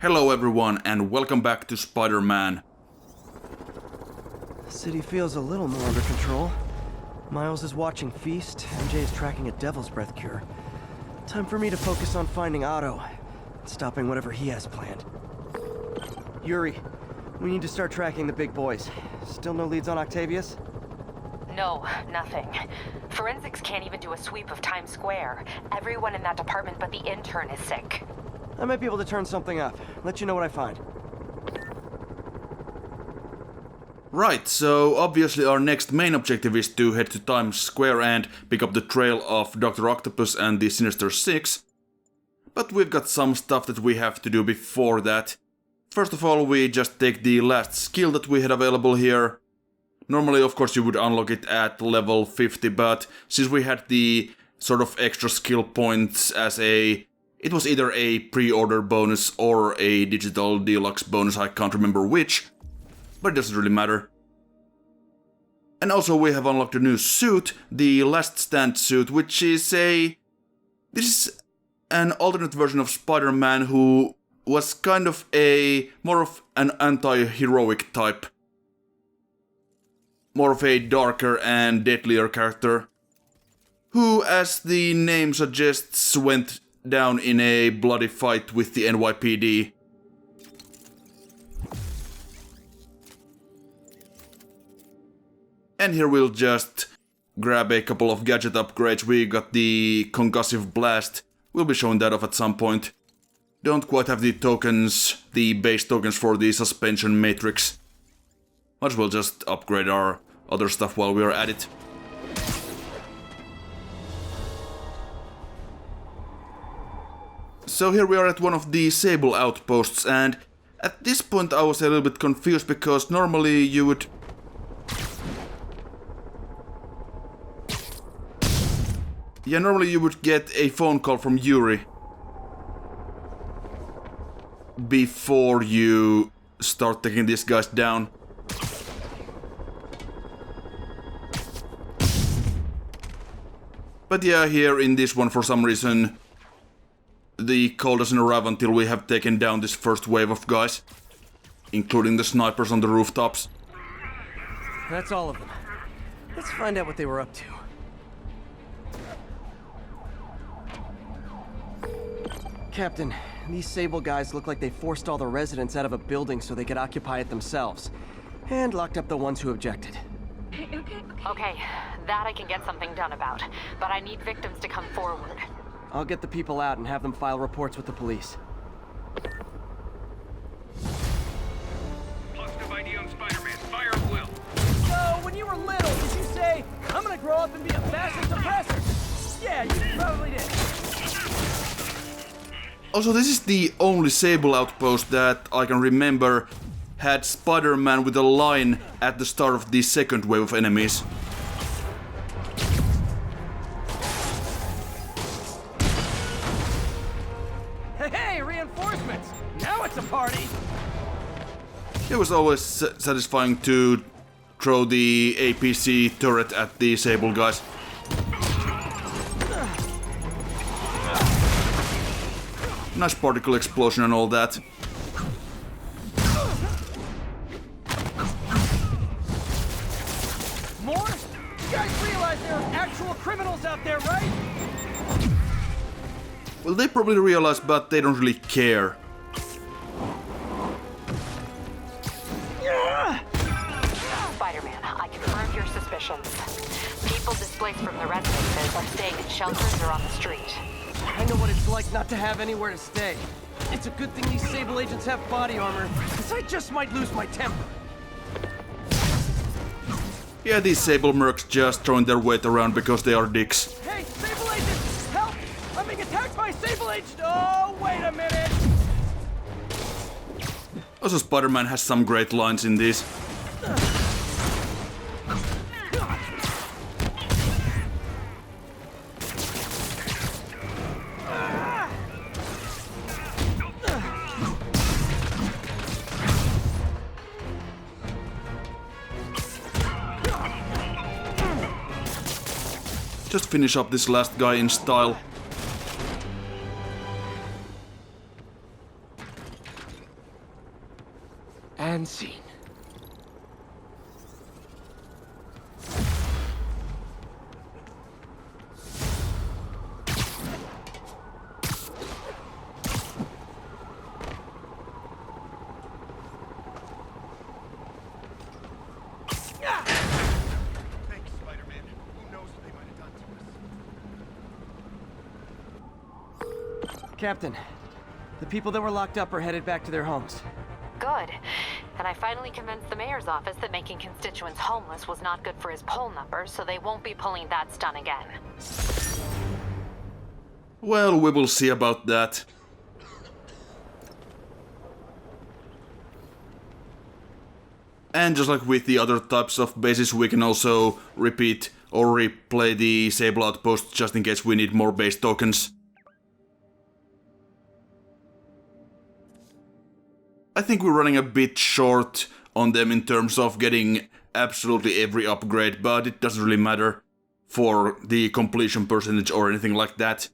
Hello everyone and welcome back to Spider-Man. The city feels a little more under control. Miles is watching Feast, MJ is tracking a Devil's Breath cure. Time for me to focus on finding Otto and stopping whatever he has planned. Yuri, we need to start tracking the big boys. Still no leads on Octavius? No, nothing. Forensics can't even do a sweep of Times Square. Everyone in that department but the intern is sick. I might be able to turn something up. Let you know what I find. Right, so obviously our next main objective is to head to Times Square and pick up the trail of Dr. Octopus and the Sinister Six. But we've got some stuff that we have to do before that. First of all, we just take the last skill that we had available here. Normally, of course, you would unlock it at level 50, but since we had the sort of extra skill points as it was either a pre-order bonus or a digital deluxe bonus, I can't remember which, but it doesn't really matter. And also we have unlocked a new suit, the Last Stand suit, which is this is an alternate version of Spider-Man who was kind of more of an anti-heroic type. More of a darker and deadlier character, who, as the name suggests, went down in a bloody fight with the NYPD. And here we'll just grab a couple of gadget upgrades. We got the concussive blast. We'll be showing that off at some point. Don't quite have the tokens, the base tokens for the suspension matrix. Might as well just upgrade our other stuff while we're at it. So here we are at one of the Sable outposts, and at this point I was a little bit confused because normally you would... Yeah, normally you would get a phone call from Yuri before you start taking these guys down. But yeah, here in this one for some reason the call doesn't arrive until we have taken down this first wave of guys, including the snipers on the rooftops. That's all of them. Let's find out what they were up to. Captain, these Sable guys look like they forced all the residents out of a building so they could occupy it themselves, and locked up the ones who objected. Okay, that I can get something done about, but I need victims to come forward. I'll get the people out and have them file reports with the police. Positive ID on Spider-Man. Fire at will. So, when you were little, did you say, I'm gonna grow up and be a fascist oppressor? Yeah, you probably did. Also, this is the only Sable outpost that I can remember had Spider-Man with a line at the start of the second wave of enemies. Hey, reinforcements! Now it's a party! It was always satisfying to throw the APC turret at the Sable guys. Nice particle explosion and all that. More? You guys realize there are actual criminals out there, right? Well, they probably realize, but they don't really care. Spider-Man, I confirmed your suspicions. People displaced from the residences are staying in shelters or on the street. I know what it's like not to have anywhere to stay. It's a good thing these Sable agents have body armor, because I just might lose my temper. Yeah, these Sable mercs just throwing their weight around because they are dicks. Hey, Sable agent! Help! I'm being attacked by Sable agent! Oh, wait a minute! Also, Spider-Man has some great lines in this. Just finish up this last guy in style. And scene. Thanks, Spider-Man. Who knows what they might have done to us. Captain, the people that were locked up are headed back to their homes. Good. And I finally convinced the mayor's office that making constituents homeless was not good for his poll numbers, so they won't be pulling that stunt again. Well, we will see about that. And just like with the other types of bases, we can also repeat or replay the Sable Outpost just in case we need more base tokens. I think we're running a bit short on them in terms of getting absolutely every upgrade, but it doesn't really matter for the completion percentage or anything like that.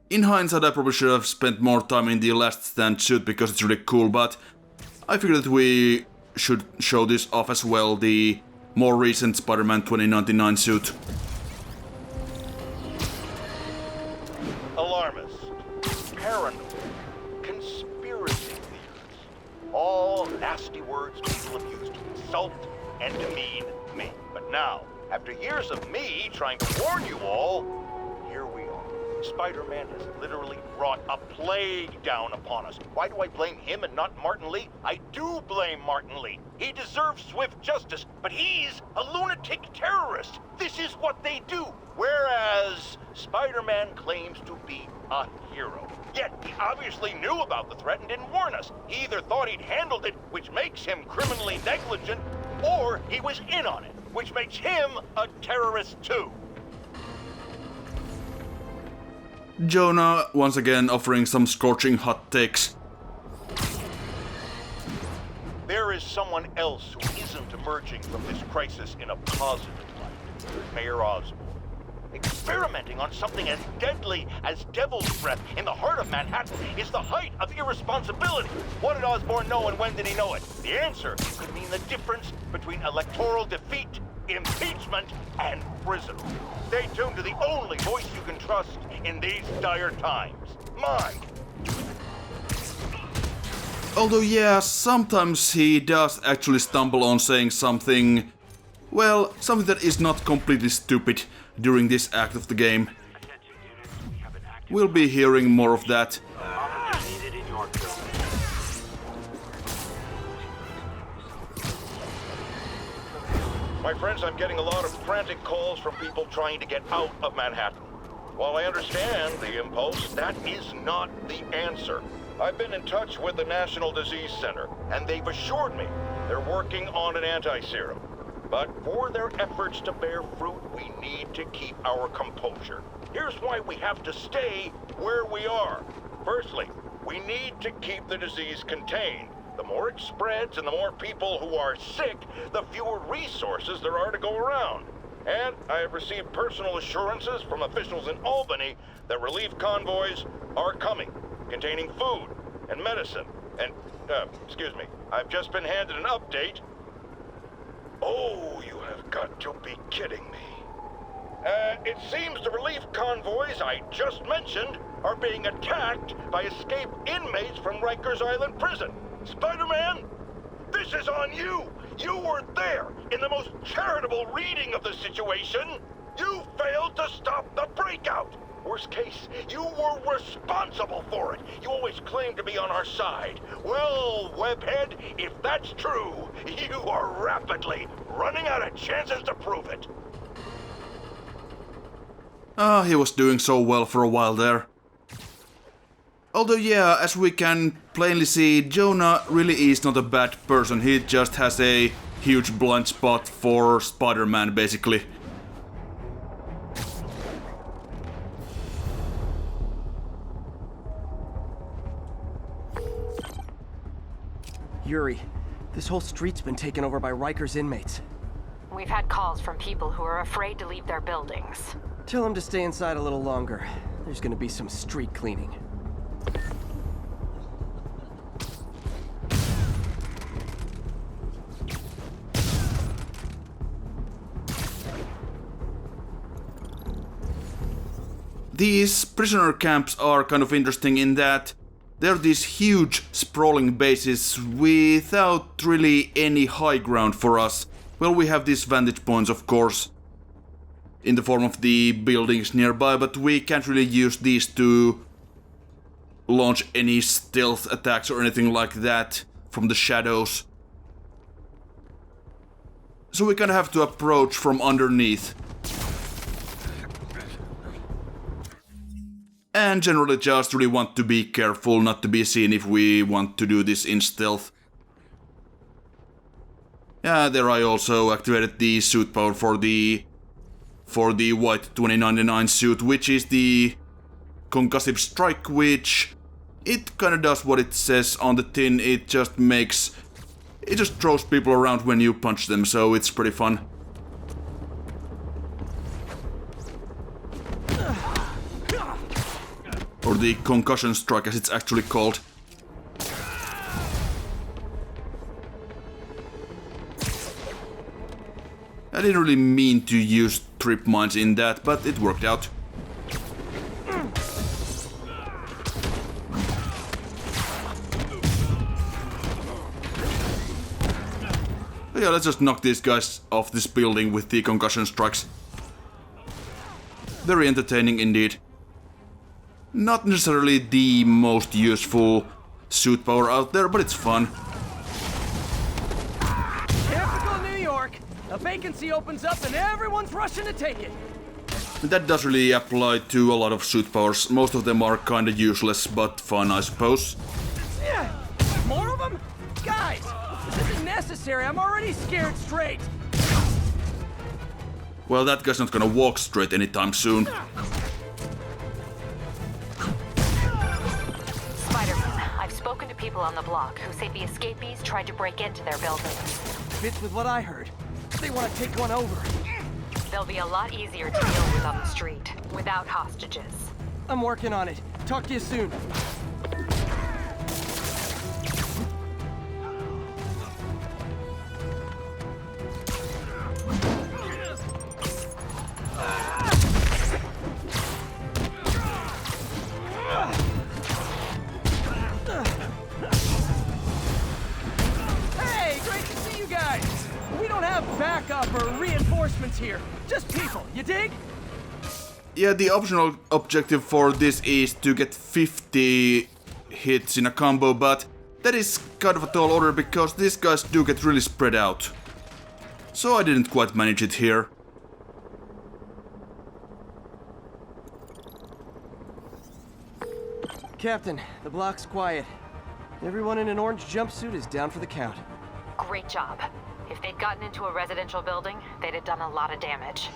In hindsight, I probably should have spent more time in the Last Stand suit because it's really cool, but I figured that we should show this off as well, the more recent Spider-Man 2099 suit. Alarmist, paranoid, conspiracy theorists. All nasty words people have used to insult and demean me. But now, after years of me trying to warn you all, here we are. Spider-Man has literally brought a plague down upon us. Why do I blame him and not Martin Lee? I do blame Martin Lee. He deserves swift justice, but he's a lunatic terrorist. This is what they do. Whereas Spider-Man claims to be a hero. Yet he obviously knew about the threat and didn't warn us. He either thought he'd handled it, which makes him criminally negligent, or he was in on it, which makes him a terrorist too. Jonah once again offering some scorching hot takes. There is someone else who isn't emerging from this crisis in a positive light. Mayor Osborn. Experimenting on something as deadly as Devil's Breath in the heart of Manhattan is the height of irresponsibility. What did Osborn know and when did he know it? The answer could mean the difference between electoral defeat, impeachment, and prison. Stay tuned to the only voice you can trust in these dire times. Mine. Although yeah, sometimes he does actually stumble on saying something, well, something that is not completely stupid during this act of the game. We'll be hearing more of that. My friends, I'm getting a lot of frantic calls from people trying to get out of Manhattan. While I understand the impulse, that is not the answer. I've been in touch with the National Disease Center, and they've assured me they're working on an anti-serum. But for their efforts to bear fruit, we need to keep our composure. Here's why we have to stay where we are. Firstly, we need to keep the disease contained. The more it spreads and the more people who are sick, the fewer resources there are to go around. And I have received personal assurances from officials in Albany that relief convoys are coming, containing food and medicine. And, excuse me, I've just been handed an update. Oh, you have got to be kidding me. It seems the relief convoys I just mentioned are being attacked by escaped inmates from Rikers Island Prison. Spider-Man, this is on you! You were there in the most charitable reading of the situation! You failed to stop the breakout! Worst case, you were responsible for it! You always claimed to be on our side. Well, Webhead, if that's true, you are rapidly running out of chances to prove it! He was doing so well for a while there. Although yeah, as we can plainly see, Jonah really is not a bad person, he just has a huge blind spot for Spider-Man basically. Yuri, this whole street's been taken over by Rikers inmates. We've had calls from people who are afraid to leave their buildings. Tell them to stay inside a little longer. There's gonna be some street cleaning. These prisoner camps are kind of interesting in that they're these huge sprawling bases without really any high ground for us. Well, we have these vantage points, of course, in the form of the buildings nearby, but we can't really use these to launch any stealth attacks or anything like that from the shadows. So we kind of have to approach from underneath. And generally just really want to be careful not to be seen if we want to do this in stealth. Yeah, there I also activated the suit power for the white 2099 suit, which is the concussive strike, which it kinda does what it says on the tin. It just throws people around when you punch them, so it's pretty fun. Or the concussion strike as it's actually called. I didn't really mean to use trip mines in that, but it worked out. Yeah, let's just knock these guys off this building with the concussion strikes. Very entertaining indeed. Not necessarily the most useful suit power out there, but it's fun. Typical New York. A vacancy opens up and everyone's rushing to take it. That does really apply to a lot of suit powers. Most of them are kinda useless, but fun, I suppose. Yeah. More of them? Guys, this isn't necessary. I'm already scared straight. Well, that guy's not gonna walk straight anytime soon. Spider-Man, I've spoken to people on the block who say the escapees tried to break into their buildings. Fits with what I heard. They want to take one over. They'll be a lot easier to deal with on the street, without hostages. I'm working on it. Talk to you soon. Hey, great to see you guys. We don't have backup or reinforcements here. Just people, you dig? Yeah, the optional objective for this is to get 50 hits in a combo, but that is kind of a tall order because these guys do get really spread out. So I didn't quite manage it here. Captain, the block's quiet. Everyone in an orange jumpsuit is down for the count. Great job. If they'd gotten into a residential building, they'd have done a lot of damage.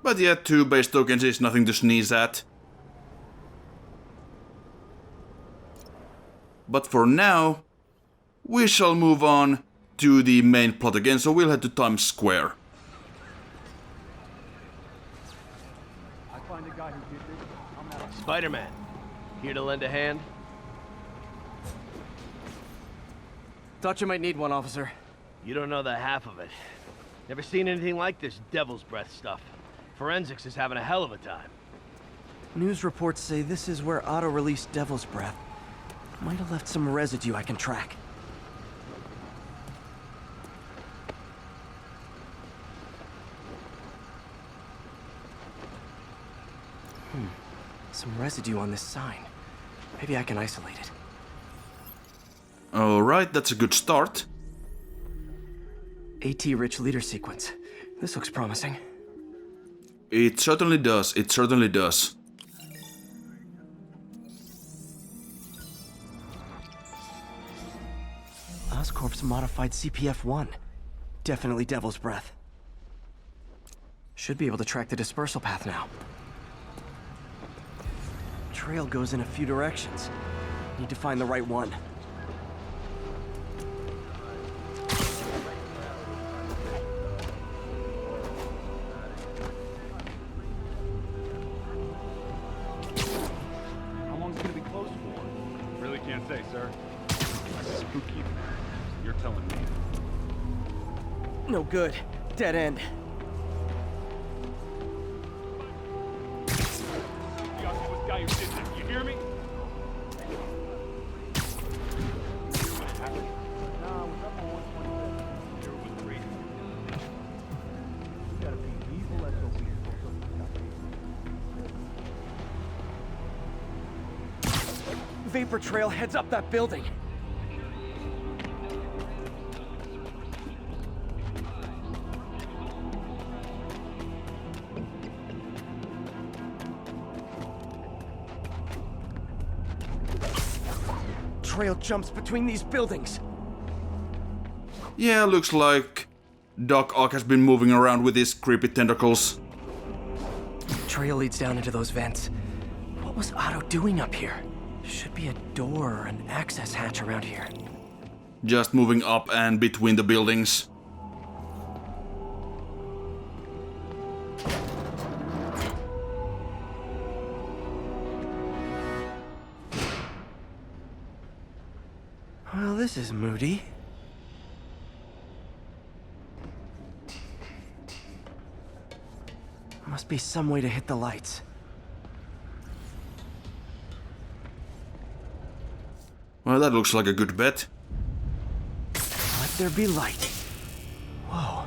But yeah, 2 base tokens is nothing to sneeze at. But for now, we shall move on to the main plot again, so we'll head to Times Square. Spider-Man, here to lend a hand? Thought you might need one, officer. You don't know the half of it. Never seen anything like this devil's breath stuff. Forensics is having a hell of a time. News reports say this is where Otto released Devil's Breath. Might have left some residue I can track. Some residue on this sign. Maybe I can isolate it. Alright, that's a good start. AT-rich leader sequence. This looks promising. It certainly does, it certainly does. Oscorp's modified CPF-1. Definitely Devil's Breath. Should be able to track the dispersal path now. Trail goes in a few directions. Need to find the right one. How long's it gonna be closed for? Really can't say, sir. Spooky. You're telling me. No good. Dead end. guy who did this. You hear me? Vapor trail heads up that building. Trail jumps between these buildings. Yeah, looks like Doc Ock has been moving around with his creepy tentacles. Trail leads down into those vents. What was Otto doing up here? Should be a door or an access hatch around here. Just moving up and between the buildings. Well, this is moody. Must be some way to hit the lights. Well, that looks like a good bet. Let there be light. Whoa.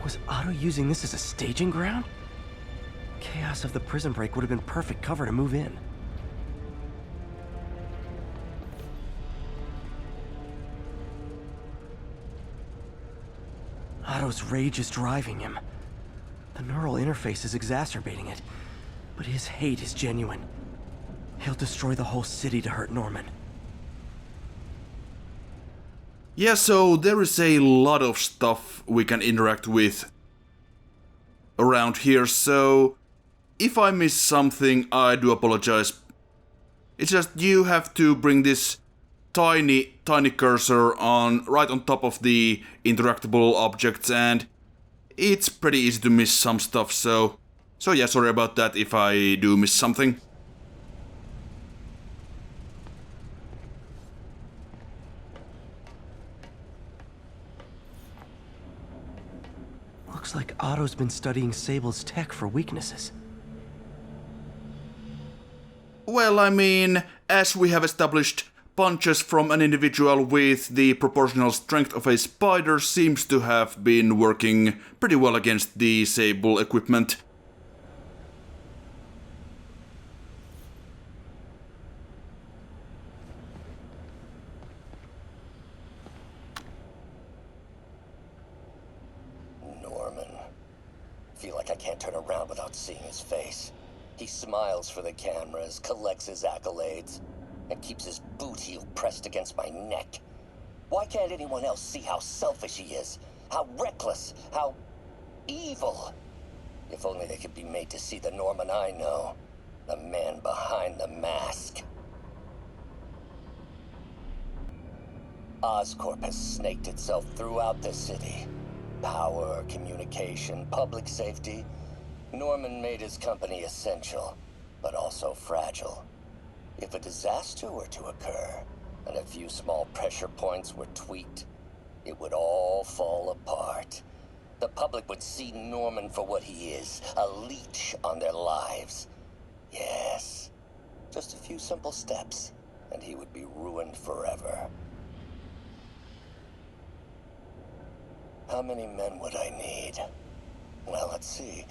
Was Otto using this as a staging ground? Chaos of the prison break would have been perfect cover to move in. Otto's rage is driving him. The neural interface is exacerbating it, but his hate is genuine. He'll destroy the whole city to hurt Norman. Yeah, so there is a lot of stuff we can interact with around here, so if I miss something, I do apologize. It's just you have to bring this tiny cursor on right on top of the interactable objects, and it's pretty easy to miss some stuff, so yeah, sorry about that if I do miss something. Looks like Otto's been studying Sable's tech for weaknesses. Well, I mean, as we have established, punches from an individual with the proportional strength of a spider seems to have been working pretty well against the Sable equipment. Norman. Feel like I can't turn around without seeing his face. He smiles for the cameras, collects his accolades, and keeps his boot heel pressed against my neck. Why can't anyone else see how selfish he is? How reckless? How evil? If only they could be made to see the Norman I know. The man behind the mask. Oscorp has snaked itself throughout the city. Power, communication, public safety. Norman made his company essential, but also fragile. If a disaster were to occur, and a few small pressure points were tweaked, it would all fall apart. The public would see Norman for what he is, a leech on their lives. Yes, just a few simple steps, and he would be ruined forever. How many men would I need? Well, let's see.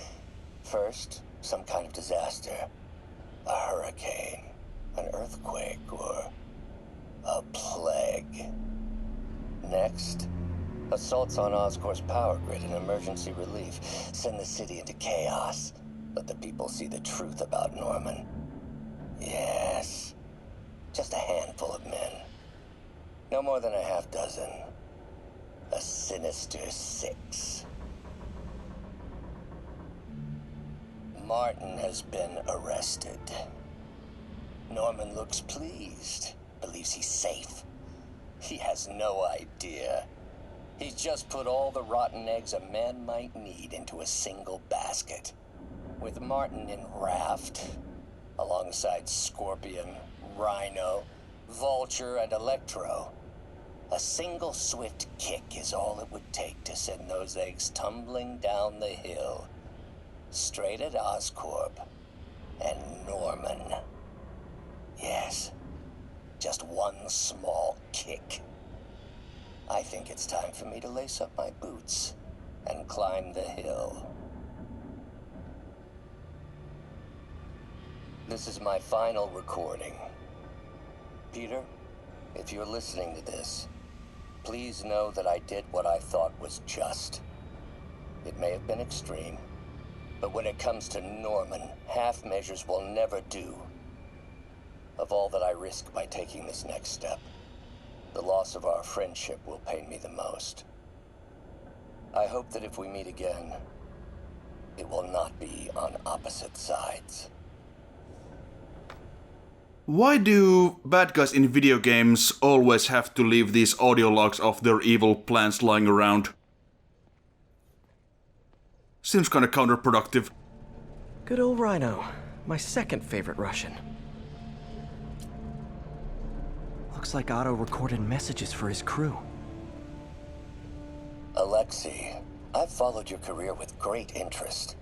First, some kind of disaster. A hurricane, an earthquake, or a plague. Next, assaults on Oscorp's power grid and emergency relief. Send the city into chaos. Let the people see the truth about Norman. Yes, just a handful of men. No more than a half dozen. A Sinister Six. Martin has been arrested. Norman looks pleased, believes he's safe. He has no idea. He's just put all the rotten eggs a man might need into a single basket. With Martin in raft, alongside Scorpion, Rhino, Vulture, and Electro, a single swift kick is all it would take to send those eggs tumbling down the hill. Straight at Oscorp, and Norman. Yes, just one small kick. I think it's time for me to lace up my boots and climb the hill. This is my final recording. Peter, if you're listening to this, please know that I did what I thought was just. It may have been extreme, but when it comes to Norman, half measures will never do. Of all that I risk by taking this next step, the loss of our friendship will pain me the most. I hope that if we meet again, it will not be on opposite sides. Why do bad guys in video games always have to leave these audio logs of their evil plans lying around? Seems kinda counterproductive. Good old Rhino, my second favorite Russian. Looks like Otto recorded messages for his crew. Alexei, I've followed your career with great interest.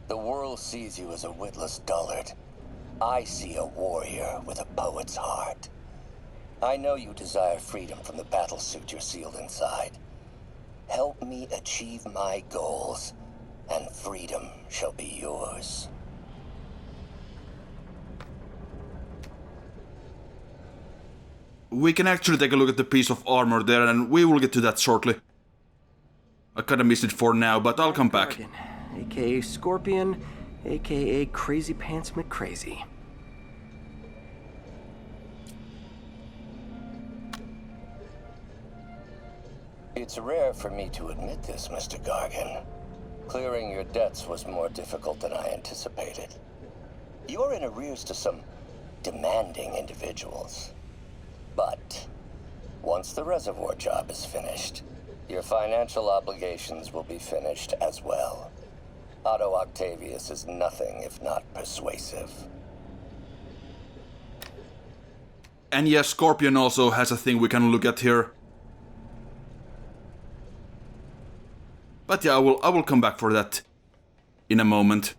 The world sees you as a witless dullard. I see a warrior with a poet's heart. I know you desire freedom from the battlesuit you're sealed inside. Help me achieve my goals, and freedom shall be yours. We can actually take a look at the piece of armor there, and we will get to that shortly. I kinda missed it for now, but I'll come back. Gargan, aka Scorpion, aka Crazy Pants McCrazy. It's rare for me to admit this, Mr. Gargan. Clearing your debts was more difficult than I anticipated. You're in arrears to some demanding individuals. But once the reservoir job is finished, your financial obligations will be finished as well. Otto Octavius is nothing if not persuasive. And yes, Scorpion also has a thing we can look at here. But yeah, I will come back for that in a moment.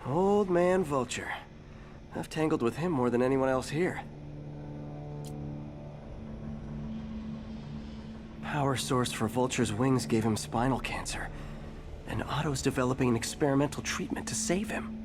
Old man Vulture. I've tangled with him more than anyone else here. Power source for Vulture's wings gave him spinal cancer, and Otto's developing an experimental treatment to save him.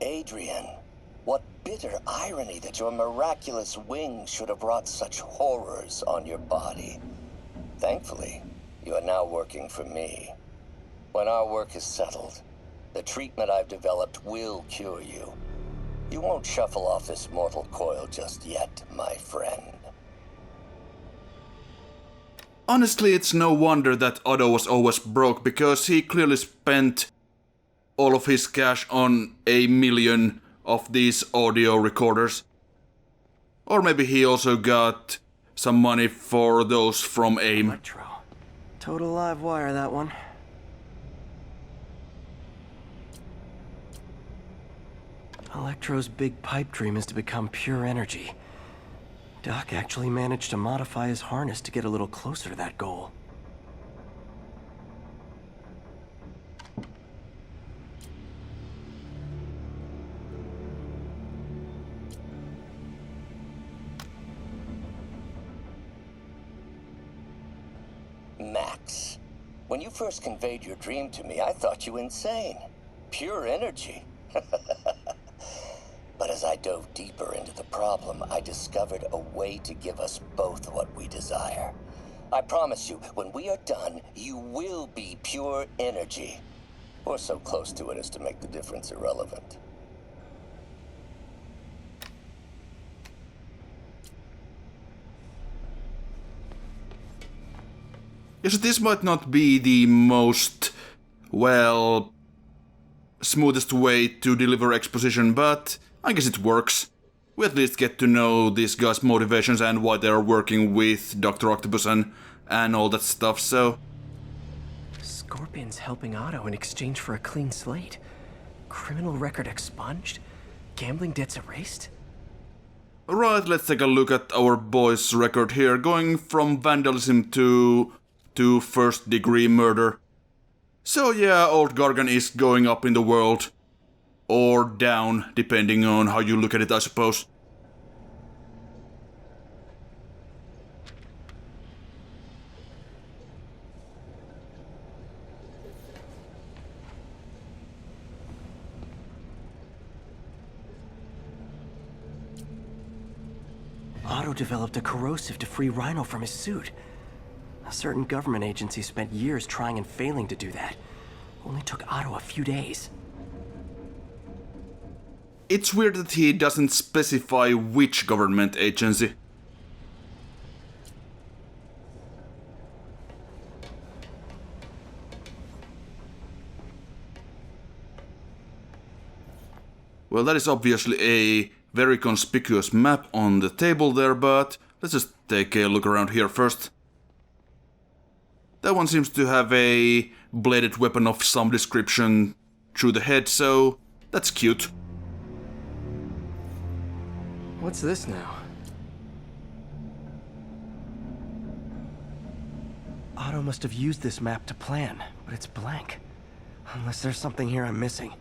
Adrian, what bitter irony that your miraculous wings should have wrought such horrors on your body. Thankfully, you are now working for me. When our work is settled, the treatment I've developed will cure you. You won't shuffle off this mortal coil just yet, my friend. Honestly, it's no wonder that Otto was always broke, because he clearly spent all of his cash on 1,000,000 of these audio recorders. Or maybe he also got some money for those from AIM. Electro. Total live wire, that one. Electro's big pipe dream is to become pure energy. Doc actually managed to modify his harness to get a little closer to that goal. Max, when you first conveyed your dream to me, I thought you insane. Pure energy. But as I dove deeper into the problem, I discovered a way to give us both what we desire. I promise you, when we are done, you will be pure energy. Or so close to it as to make the difference irrelevant. Yes, this might not be the most, well, smoothest way to deliver exposition, but I guess it works. We at least get to know these guys' motivations and why they're working with Dr. Octopus and and all that stuff, so... Scorpion's helping Otto in exchange for a clean slate. Criminal record expunged? Gambling debts erased? Right, let's take a look at our boy's record here, going from vandalism to first-degree murder. So yeah, old Gargan is going up in the world. Or down, depending on how you look at it, I suppose. Otto developed a corrosive to free Rhino from his suit. A certain government agency spent years trying and failing to do that. Only took Otto a few days. It's weird that he doesn't specify which government agency. Well, that is obviously a very conspicuous map on the table there, but let's just take a look around here first. That one seems to have a bladed weapon of some description through the head, so that's cute. What's this now? Otto must have used this map to plan, but it's blank. Unless there's something here I'm missing.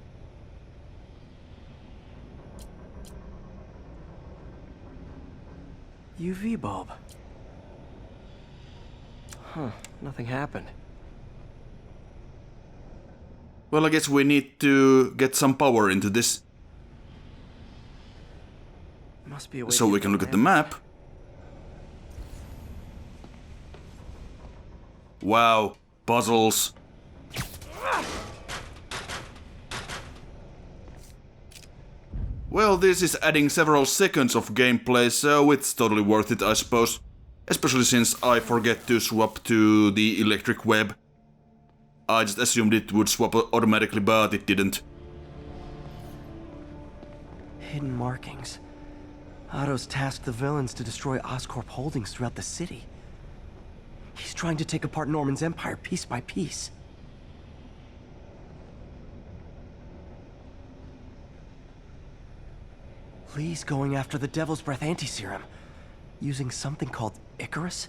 UV bulb. Huh, nothing happened. Well, I guess we need to get some power into this. Must be a way So we can look at the map. Wow, puzzles. Well, this is adding several seconds of gameplay, so it's totally worth it, I suppose. Especially since I forget to swap to the electric web. I just assumed it would swap automatically, but it didn't. Hidden markings. Otto's tasked the villains to destroy Oscorp holdings throughout the city. He's trying to take apart Norman's empire piece by piece. Lee's going after the Devil's Breath anti-serum, using something called Icarus?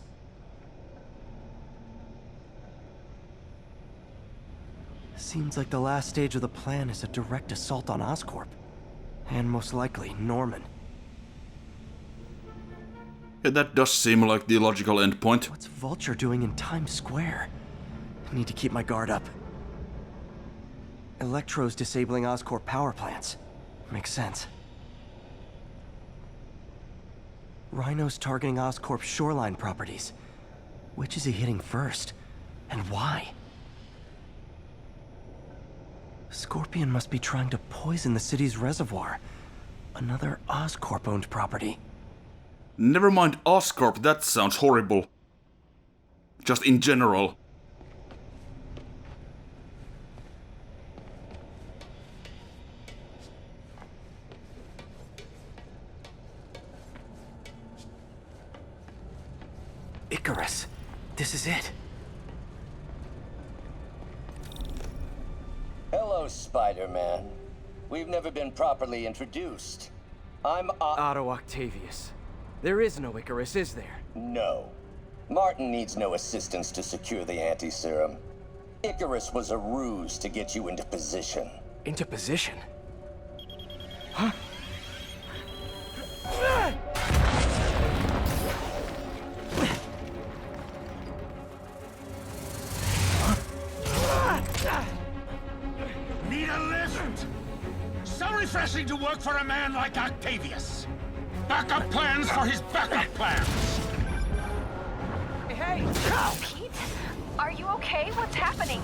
Seems like the last stage of the plan is a direct assault on Oscorp. And most likely, Norman. Yeah, that does seem like the logical endpoint. What's Vulture doing in Times Square? I need to keep my guard up. Electro's disabling Oscorp power plants. Makes sense. Rhino's targeting Oscorp's shoreline properties. Which is he hitting first? And why? Scorpion must be trying to poison the city's reservoir. Another Oscorp-owned property. Never mind Oscorp, that sounds horrible. Just in general. Icarus. This is it. Hello, Spider-Man. We've never been properly introduced. I'm Otto Octavius. There is no Icarus, is there? No. Martin needs no assistance to secure the anti-serum. Icarus was a ruse to get you into position. Into position? Huh? Need a lift? So refreshing to work for a man like Octavius. Backup plans for his backup plans. Hey! Pete? Are you okay? What's happening?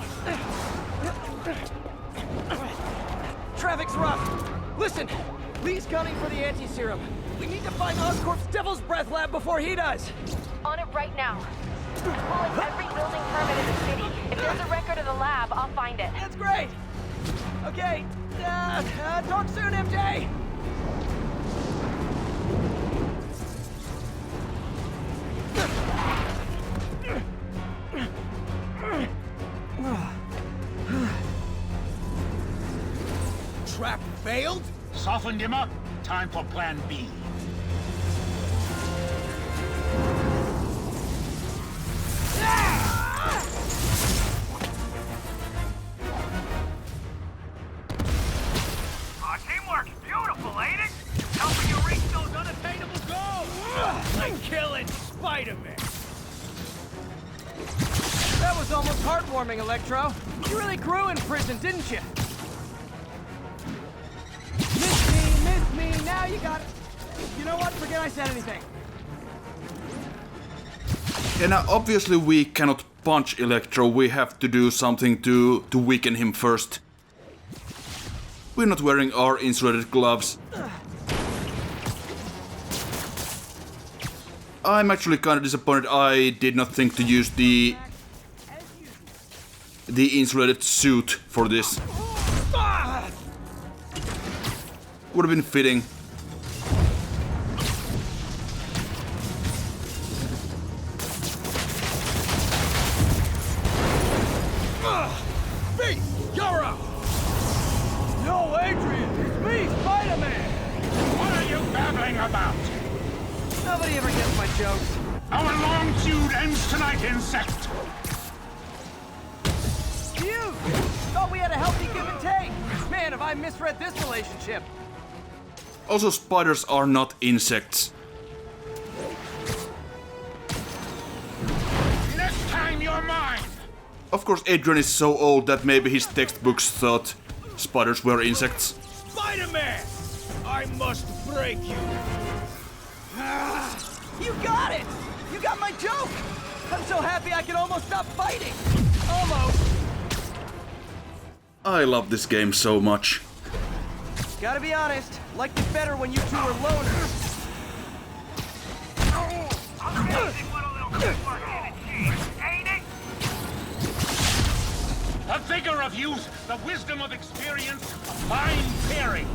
Traffic's rough. Listen, Lee's gunning for the anti-serum. We need to find Oscorp's Devil's Breath lab before he does. On it right now. Pulling every building permit in the city. If there's a record of the lab, I'll find it. That's great. Okay, talk soon, MJ. failed? Softened him up. Time for plan B. Teamwork's beautiful, ain't it? Helping you reach those unattainable goals! Like killing Spider-Man! That was almost heartwarming, Electro. You really grew in prison, didn't you? Miss me, now you got it. You know what? Forget I said anything. And now obviously we cannot punch Electro, we have to do something to weaken him first. We're not wearing our insulated gloves. I'm actually kind of disappointed I did not think to use the insulated suit for this. Would have been fitting. You're up! No, Adrian! It's me, Spider-Man! What are you babbling about? Nobody ever gets my jokes. Our long feud ends tonight, insect! You! Thought we had a healthy give and take! Man, have I misread this relationship! Also, spiders are not insects. Next time you're mine! Of course, Adrian is so old that maybe his textbooks thought spiders were insects. Spider-Man! I must break you! You got it! You got my joke! I'm so happy I can almost stop fighting! Almost! I love this game so much. Gotta be honest, liked it better when you two were loners. The vigor of youth, the wisdom of experience, fine pairing.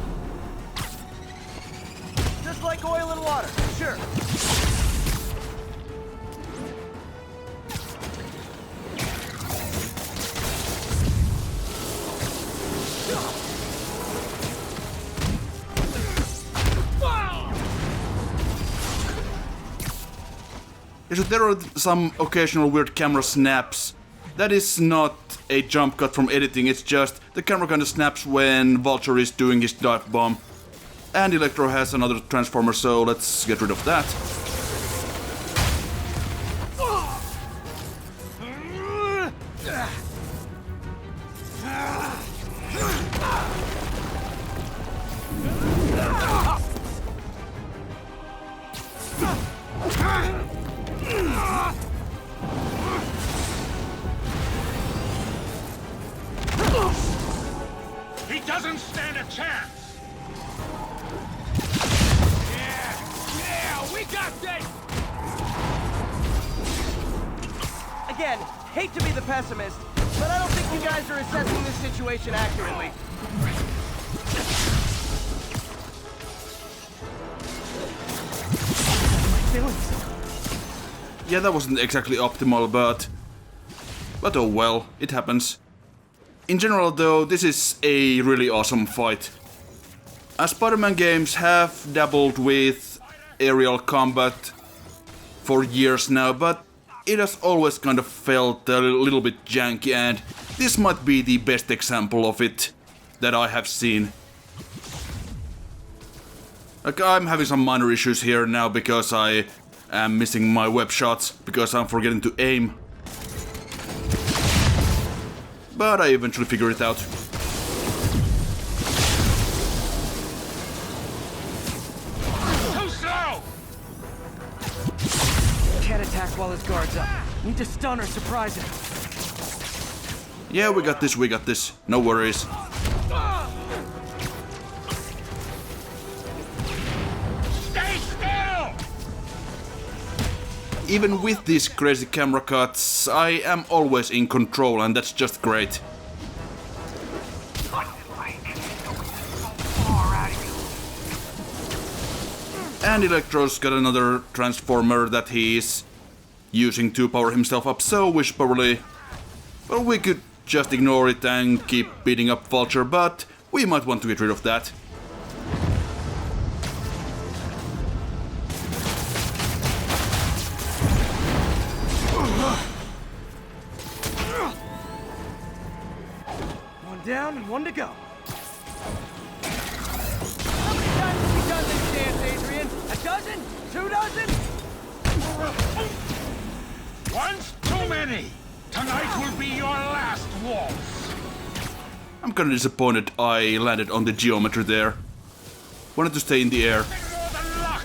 Just like oil and water, sure. So there are some occasional weird camera snaps. That is not a jump cut from editing, it's just the camera kinda snaps when Vulture is doing his dive bomb. And Electro has another transformer, so let's get rid of that. He doesn't stand a chance. Yeah, we got this! Again, hate to be the pessimist, but I don't think you guys are assessing this situation accurately. Yeah, that wasn't exactly optimal, but oh well, it happens. In general though, this is a really awesome fight. Spider-Man games have dabbled with aerial combat for years now, but it has always kind of felt a little bit janky, and this might be the best example of it that I have seen. Like, I'm having some minor issues here now because I am missing my web shots, because I'm forgetting to aim. But I eventually figure it out. Too slow! Can't attack while his guard's up. Need to stun or surprise him. Yeah, we got this, no worries. Stay still! Even with these crazy camera cuts, I am always in control, and that's just great. And Electro's got another transformer that he's using to power himself up, so we should probably... Well, we could just ignore it and keep beating up Vulture, but we might want to get rid of that. down and one to go. How many times have we done this dance, Adrian? A dozen? 2 dozen? Once too many. Tonight will be your last waltz. I'm kinda disappointed I landed on the geometry there. Wanted to stay in the air. More than luck.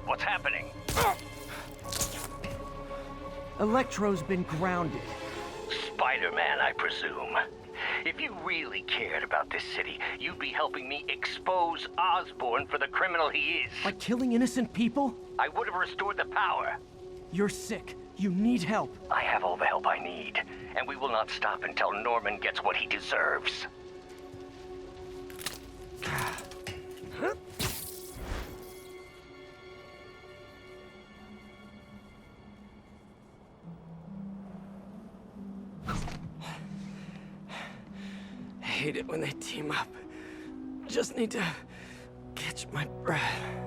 What's happening? Electro's been grounded. Spider-Man, I presume. If you really cared about this city, you'd be helping me expose Osborn for the criminal he is. By killing innocent people? I would have restored the power. You're sick. You need help. I have all the help I need, and we will not stop until Norman gets what he deserves. I hate it when they team up. Just need to catch my breath.